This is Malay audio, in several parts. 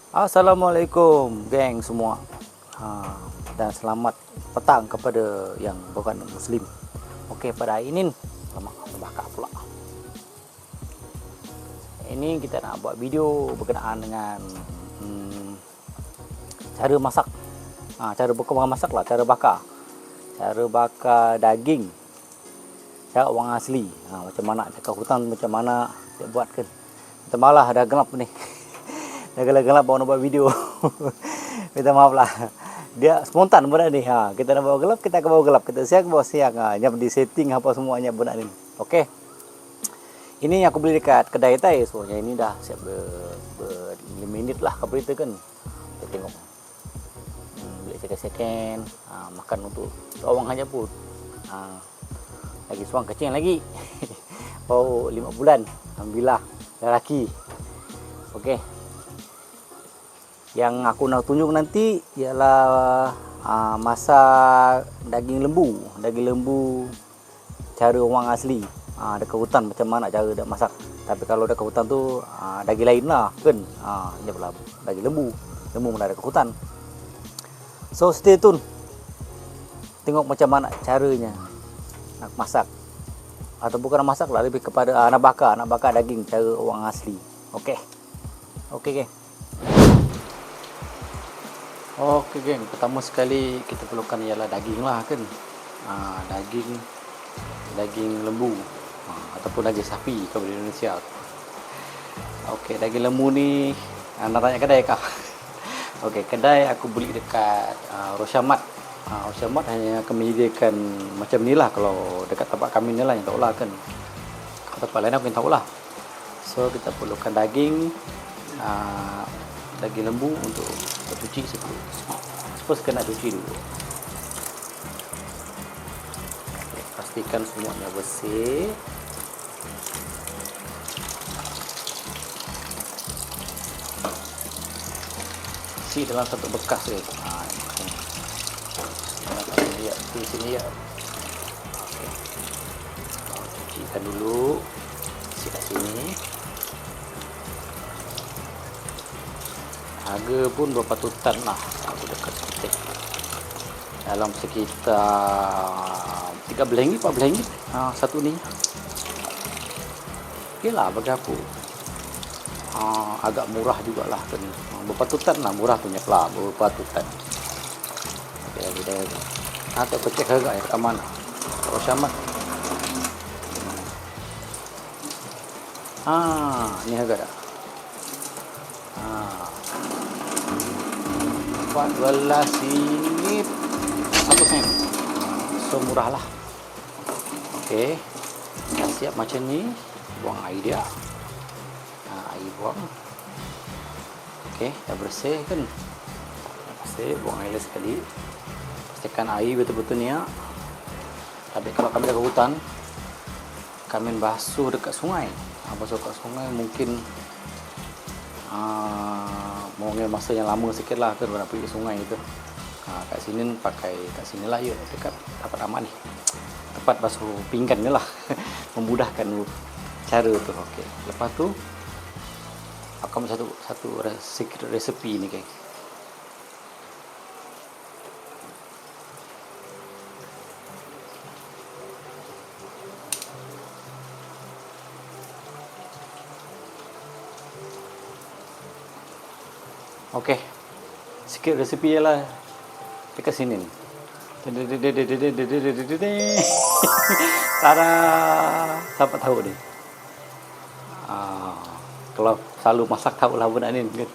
Assalamualaikum geng semua. Dan selamat petang kepada yang bukan muslim. Okey, pada hari ini bakar pula. Ini kita nak buat video berkenaan dengan cara masak. Cara bukan masak lah, cara bakar. Cara bakar daging. Cara orang asli. Macam mana dekat hutan, macam mana dia buat kan. Kita malah dah gelap ni. Dah gelap-gelap baru nak buat video. Minta maaf lah. Dia spontan benda ni. Kita nak bawa gelap, kita akan bawa gelap. Kita siang, bawa siang. Jam di setting apa semuanya benda ni. Okey. Ini aku beli dekat kedai Thai. Soalnya ini dah siap ber 5 minit lah aku berita kan. Kita tengok. Beli second-second. Makan untuk orang aja pun. Lagi suang kecil lagi. Baru 5 bulan. Alhamdulillah. Lelaki. Okey. Yang aku nak tunjuk nanti ialah masak daging lembu. Daging lembu cara orang asli. Dekat hutan macam mana cara dia masak. Tapi kalau dekat hutan tu daging lain lah kan. Ini pula daging lembu. Lembu mana dekat hutan. So stay tune. Tengok macam mana caranya nak masak. Atau bukan nak masak lah, lebih kepada nak bakar daging cara orang asli. Okey. Okey geng. Okey geng, pertama sekali kita perlukan ialah daging lah kan. Daging lembu ataupun daging sapi kalau di Indonesia. Okey, daging lembu ni nak tanya kedai kah? Okey, kedai aku beli dekat Rosyamat. Rosyamat hanya akan menyediakan macam ni lah. Kalau dekat tempat kami ni lah yang tak lah kan. Tempat lain aku yang tahu lah. So kita perlukan daging lembu untuk cuci suppose kena cuci dulu. Okay, pastikan semuanya bersih. Isi dalam satu bekas ni. Di sini ya. Okay. Cucikan dulu. Isi kat sini. Harga pun berpatutan lah. Aku dekat kita. Dalam sekitar 13 ringgit, 14 ringgit. Satu ni. Okey lah bagi aku. Agak murah jugalah kan. Berpatutan lah, murah punya lah, berpatutan. Okey lagi dah. Tak aku cek harga ya kat mana. Kalau Syamat. Ni harga dah. 14 ringgit 1 sen. So murah lah. Okey. Dah siap macam ni. Buang air dia. Air buang. Okey, dah bersih kan. Bersih, buang air sekali. Pastikan air betul-betul ni ya. Tapi kalau kami dekat hutan, kami basuh dekat sungai. Basuh dekat sungai mungkin mungkin masa yang lama sikit lah kan nak pergi ke sungai itu. Kat sini pakai kat sini lah ya, dekat tempat aman ni. Tempat basuh pinggan ni lah. Memudahkan cara tu. Okey. Lepas tu aku ambil satu secret recipe ni guys. Okey. Sikit resipi ialah dekat sini ni. Tada. Siapa tahu ni? Kalau selalu masak tahu lah benda ni kan.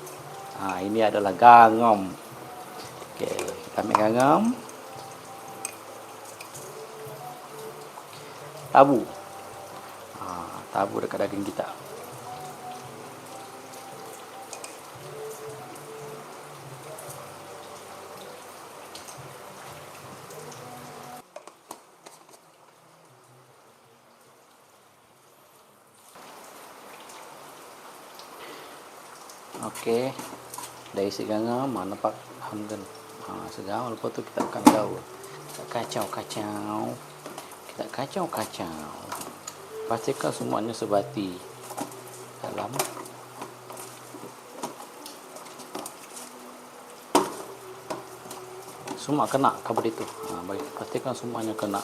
Ini adalah gangam. Okey, kita ambil gangam. Tabu. Tabu dekat daging kita. Okey, dah isi gangam, nampak alhamdulillah. Segala lepas tu kita akan gaul. Kita kacau. Pastikan semuanya sebati dalam semua kena kabar itu. Bagi pastikan semuanya kena.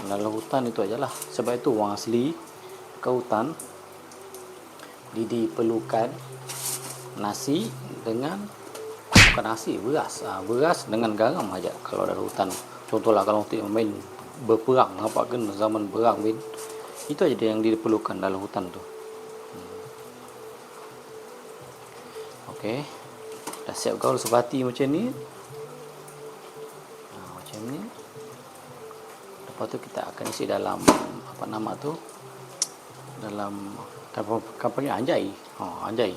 Dalam hutan itu ajalah. Sebab itu orang asli ke hutan diperlukan nasi dengan bukan nasi, beras. Beras dengan garam aja kalau dalam hutan. Contohlah kalau untuk main berperang, nampak kan zaman perang main. Itu aja yang diperlukan dalam hutan tu. Okey. Dah siap gaul sebati macam ni. Macam ni. Lepas tu kita akan isi dalam apa nama tu? Dalam apa panggil anjay. Anjay.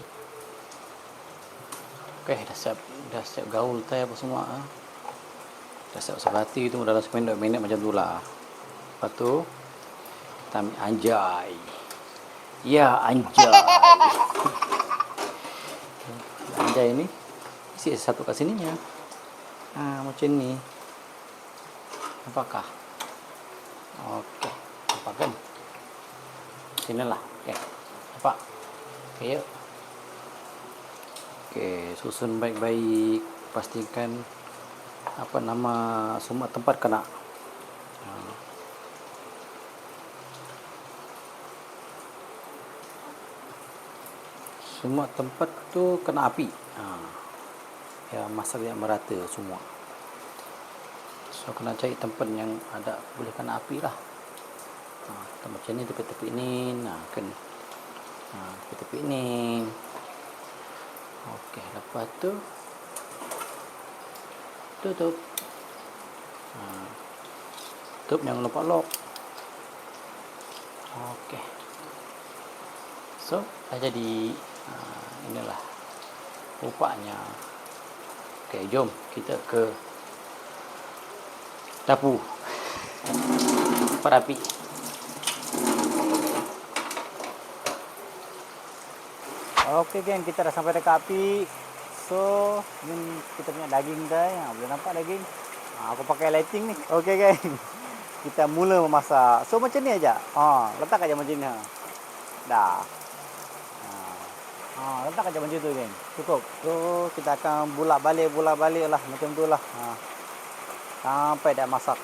Okey, dah siap gaul teh apa semua. Dah siap sebati tu dalam 10 minit macam tu lah. Lepas tu kita ambil anjay. Ya, anjay. Anjay ni isi satu kat sininya. Macam ni. Nampakkah? Okey. Nampak kan? Sinilah. Okey. Nampak? Okey, yuk. Okey, susun baik-baik. Pastikan apa nama semua tempat kena. Semua tempat tu kena api. Ya, masak yang merata semua. So kena cari tempat yang ada boleh kena api lah. Macam ni tepi-tepi ni, kan. Tepi-tepi ni. Okey, lepas tu tutup. Tutup, jangan lupa lock. Okey. So, dah jadi. Inilah rupanya. Okey, jom kita ke dapur. Tempat api. Okey geng, kita dah sampai dekat api. So, ni kita punya daging dah. Boleh nampak daging? Aku pakai lighting ni. Okey geng. Kita mula memasak. So macam ni aja. Letak aja macam ni. Dah. Letak aja macam tu geng. Cukup. So kita akan bulak-balik lah macam tu lah. Sampai dah masak.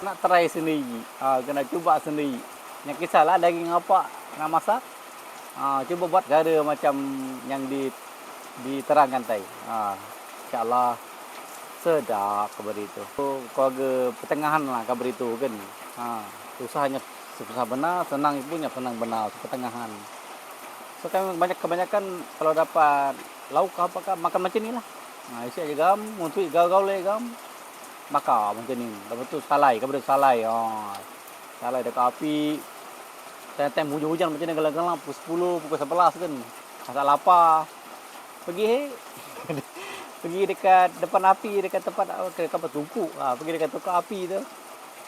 Nak try sendiri. Kena cuba sendiri. Yang kisahlah daging apa nak masak. Cuba buat cara macam yang diterangkan tadi. InsyaAllah sedap kabar itu. Keluarga pertengahan lah kabar itu kan. Usahanya susah benar, senang punya senang benar, pertengahan. So kan kebanyakan kalau dapat lauk apakah makan macam ni lah. Isi aja gam, untuk gaul gam. Bakar macam ni. Lepas tu salai, kabar itu salai. Salai dekat api. Time hujan-hujan macam ni gelang-gelang pukul 10, pukul 11 kan. Masak lapar. Pergi dekat depan api, dekat tempat dekat tungku. Pergi dekat tungku api tu.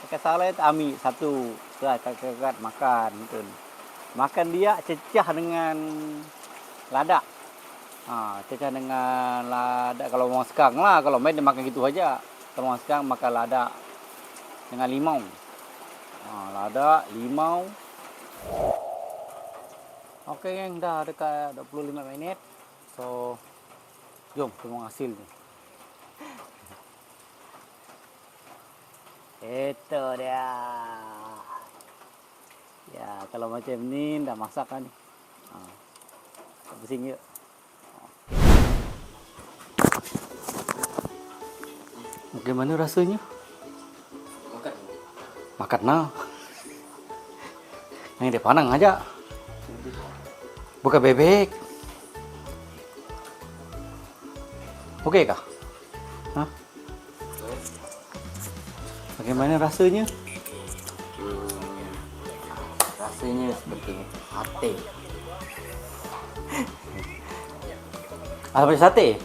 Dekat salai tu ambil satu. Kat makan tu. Makan dia cecah dengan lada. Cecah dengan lada kalau orang sekarang lah, kalau main dia makan gitu aja. Kalau orang sekarang makan lada dengan limau. Lada, limau. Okey geng, dah dekat 25 minit. So jom tengok hasil ni. Itu dia. Ya, kalau macam ni dah masak kan ni. Pusing yuk. Bagaimana rasanya? Makan nah. Yang dia panang aja. Bukan bebek. Okey kah? Bagaimana rasanya? Rasanya seperti sate. Macam sate?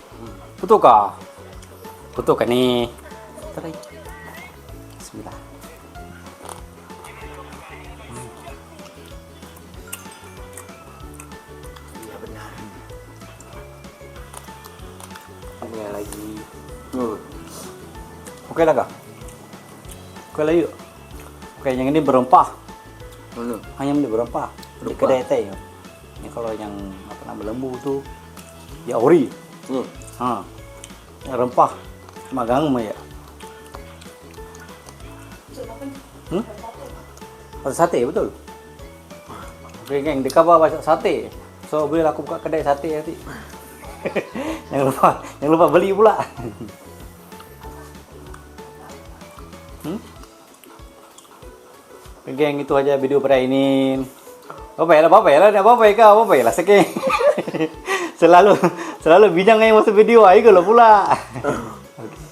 Betul kah? Betul kah ni? Try. Bismillah. Ya benar. Ada lagi. Okey lah kah? Okey lah yuk. Okey, yang ini berempah. Mana? Hanya beli berempah. Di kedai teh. Ni kalau yang apa nama lembu tu, ya ori. Rempah magang mah ya. Sate betul. Oke geng, di kabar banyak sate. So boleh aku buka kedai sate nanti. Jangan lupa beli pula. Oke geng, itu aja video pada ini. Apa ya lah sekeng. selalu bijang yang masuk video ayo lo pula. Oke.